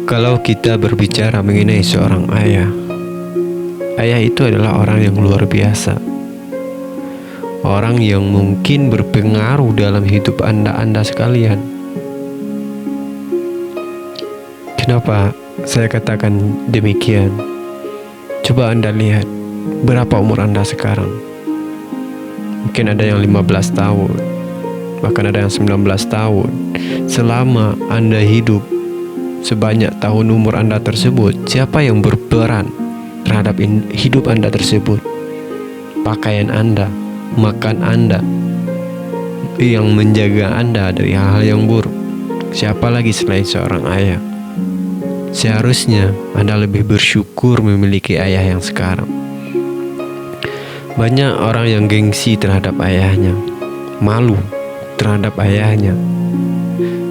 Kalau kita berbicara mengenai seorang ayah, ayah itu adalah orang yang luar biasa. Orang yang mungkin berpengaruh dalam hidup Anda sekalian. Kenapa saya katakan demikian? Coba Anda lihat, berapa umur Anda sekarang? Mungkin ada yang 15 tahun, bahkan ada yang 19 tahun. Selama Anda hidup sebanyak tahun umur Anda tersebut, siapa yang berperan terhadap hidup Anda tersebut? Pakaian Anda, makan Anda, yang menjaga Anda dari hal-hal yang buruk. Siapa lagi selain seorang ayah? Seharusnya Anda lebih bersyukur memiliki ayah yang sekarang. Banyak orang yang gengsi terhadap ayahnya, malu terhadap ayahnya.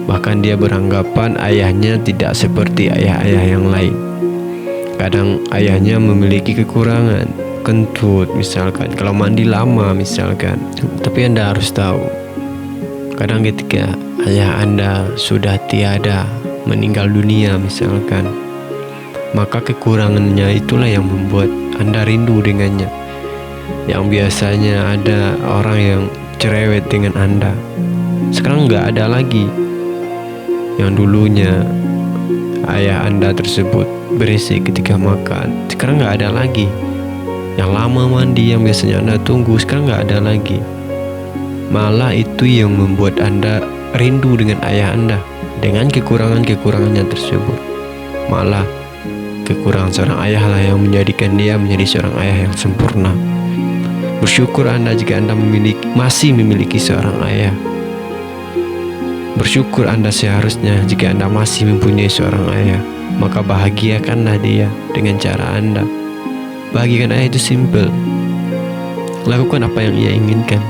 Bahkan dia beranggapan ayahnya tidak seperti ayah-ayah yang lain. Kadang ayahnya memiliki kekurangan, kentut misalkan, kalau mandi lama misalkan. Tapi Anda harus tahu, kadang ketika ayah Anda sudah tiada, meninggal dunia misalkan, maka kekurangannya itulah yang membuat Anda rindu dengannya. Yang biasanya ada orang yang cerewet dengan Anda, sekarang nggak ada lagi. Yang dulunya ayah Anda tersebut berisik ketika makan, sekarang nggak ada lagi. Yang lama mandi yang biasanya Anda tunggu, sekarang nggak ada lagi. Malah itu yang membuat Anda rindu dengan ayah Anda, dengan kekurangannya tersebut. Malah kekurangan seorang ayah lah yang menjadikan dia menjadi seorang ayah yang sempurna. Bersyukur Anda jika Anda masih memiliki seorang ayah. Bersyukur Anda seharusnya jika Anda masih mempunyai seorang ayah. Maka bahagiakanlah dia dengan cara Anda. Bahagiakan ayah itu simple. Lakukan apa yang ia inginkan.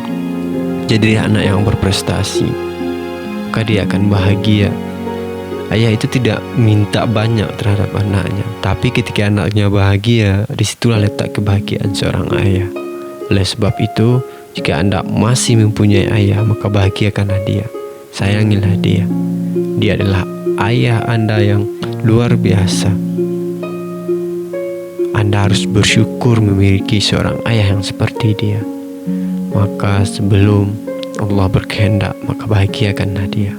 Jadi anak yang berprestasi, maka dia akan bahagia. Ayah itu tidak minta banyak terhadap anaknya, tapi ketika anaknya bahagia, disitulah letak kebahagiaan seorang ayah. Oleh sebab itu, jika Anda masih mempunyai ayah, maka bahagiakanlah dia, sayangilah dia. Dia adalah ayah Anda yang luar biasa. Anda harus bersyukur memiliki seorang ayah yang seperti dia. Maka sebelum Allah berkehendak, maka bahagiakanlah dia.